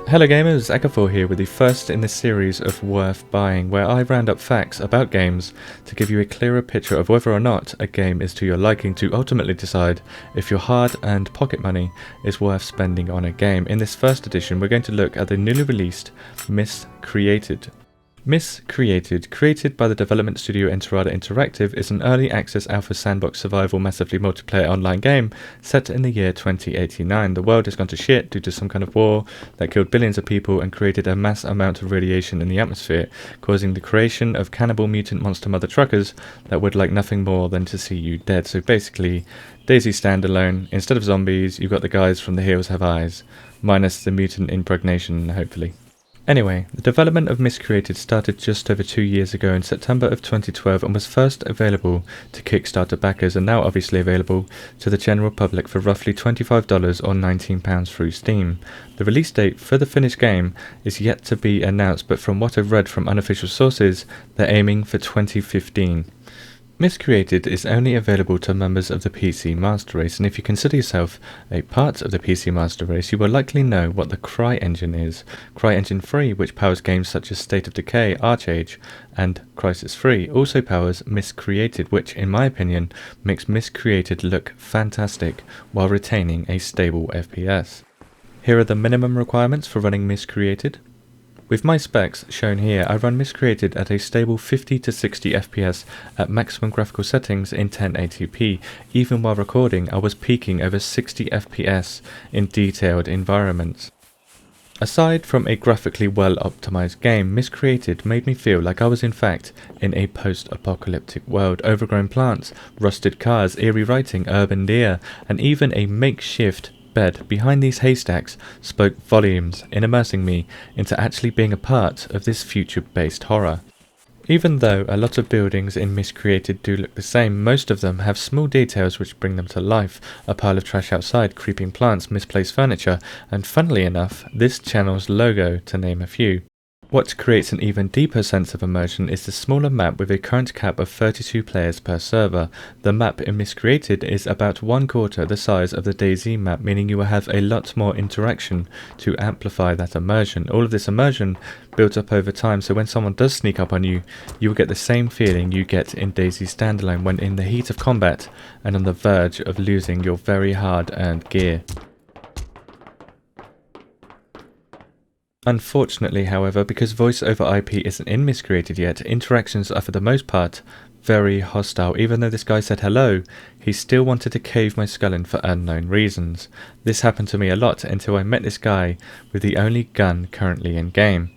Hello gamers, Akafor here with the first in the series of Worth Buying, where I round up facts about games to give you a clearer picture of whether or not a game is to your liking to ultimately decide if your hard-earned pocket money is worth spending on a game. In this first edition, we're going to look at the newly released Miscreated. Miscreated, created by the development studio Enterada Interactive, is an early access alpha sandbox survival massively multiplayer online game set in the year 2089. The world has gone to shit due to some kind of war that killed billions of people and created a mass amount of radiation in the atmosphere, causing the creation of cannibal mutant monster mother truckers that would like nothing more than to see you dead. So basically, Daisy standalone. Instead of zombies, you've got the guys from The Hills Have Eyes, minus the mutant impregnation, hopefully. Anyway, the development of Miscreated started just over 2 years ago in September of 2012 and was first available to Kickstarter backers and now obviously available to the general public for roughly $25 or £19 through Steam. The release date for the finished game is yet to be announced, but from what I've read from unofficial sources, they're aiming for 2015. Miscreated is only available to members of the PC Master Race, and if you consider yourself a part of the PC Master Race, you will likely know what the CryEngine is. CryEngine 3, which powers games such as State of Decay, Archage, and Crisis 3, also powers Miscreated, which, in my opinion, makes Miscreated look fantastic while retaining a stable FPS. Here are the minimum requirements for running Miscreated. With my specs shown here, I run Miscreated at a stable 50 to 60 FPS at maximum graphical settings in 1080p. Even while recording, I was peaking over 60 FPS in detailed environments. Aside from a graphically well optimized game, Miscreated made me feel like I was in fact in a post-apocalyptic world. Overgrown plants, rusted cars, eerie writing, urban deer, and even a makeshift bed behind these haystacks spoke volumes in immersing me into actually being a part of this future-based horror. Even though a lot of buildings in Miscreated do look the same, most of them have small details which bring them to life. A pile of trash outside, creeping plants, misplaced furniture, and funnily enough, this channel's logo, to name a few. What creates an even deeper sense of immersion is the smaller map with a current cap of 32 players per server. The map in Miscreated is about 1/4 the size of the DayZ map, meaning you will have a lot more interaction to amplify that immersion. All of this immersion builds up over time, so when someone does sneak up on you, you will get the same feeling you get in DayZ Standalone when in the heat of combat and on the verge of losing your very hard-earned gear. Unfortunately, however, because voice over IP isn't in Miscreated yet, interactions are for the most part very hostile. Even though this guy said hello, he still wanted to cave my skull in for unknown reasons. This happened to me a lot until I met this guy with the only gun currently in game.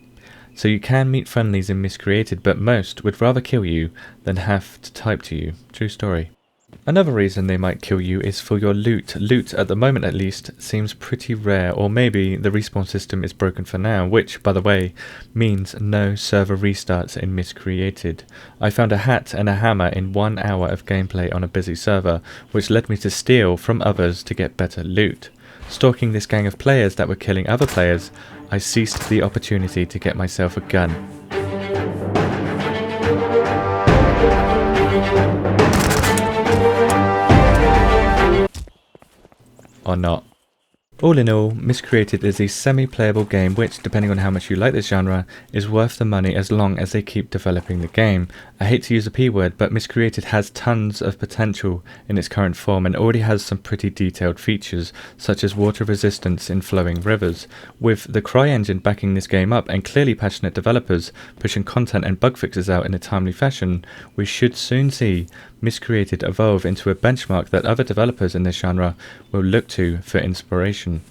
So you can meet friendlies in Miscreated, but most would rather kill you than have to type to you. True story. Another reason they might kill you is for your loot. Loot, at the moment at least, seems pretty rare, or maybe the respawn system is broken for now, which, by the way, means no server restarts in Miscreated. I found a hat and a hammer in 1 hour of gameplay on a busy server, which led me to steal from others to get better loot. Stalking this gang of players that were killing other players, I seized the opportunity to get myself a gun. Or not. All in all, Miscreated is a semi-playable game which, depending on how much you like this genre, is worth the money as long as they keep developing the game. I hate to use a P word, but Miscreated has tons of potential in its current form and already has some pretty detailed features, such as water resistance in flowing rivers. With the CryEngine backing this game up and clearly passionate developers pushing content and bug fixes out in a timely fashion, we should soon see Miscreated evolve into a benchmark that other developers in this genre will look to for inspiration.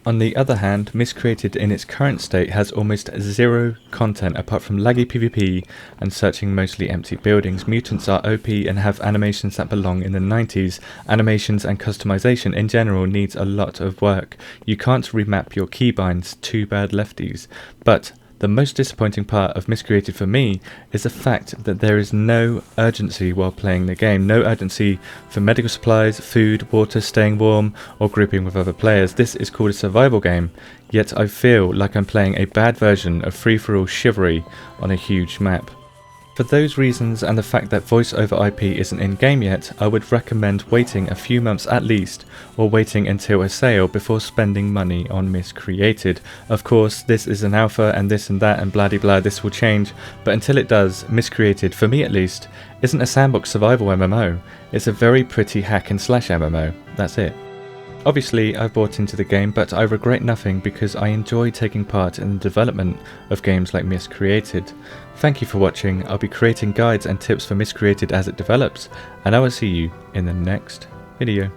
On the other hand, Miscreated in its current state has almost zero content apart from laggy PvP and searching mostly empty buildings. Mutants are OP and have animations that belong in the 90s. Animations and customization in general needs a lot of work. You can't remap your keybinds, too bad lefties. But the most disappointing part of Miscreated for me is the fact that there is no urgency while playing the game. No urgency for medical supplies, food, water, staying warm, or grouping with other players. This is called a survival game, yet I feel like I'm playing a bad version of free-for-all chivalry on a huge map. For those reasons and the fact that voice over IP isn't in game yet, I would recommend waiting a few months at least, or waiting until a sale before spending money on Miscreated. Of course, this is an alpha and this and that and blah de blah, this will change, but until it does, Miscreated, for me at least, isn't a sandbox survival MMO. It's a very pretty hack and slash MMO, that's it. Obviously, I've bought into the game, but I regret nothing because I enjoy taking part in the development of games like Miscreated. Thank you for watching. I'll be creating guides and tips for Miscreated as it develops, and I will see you in the next video.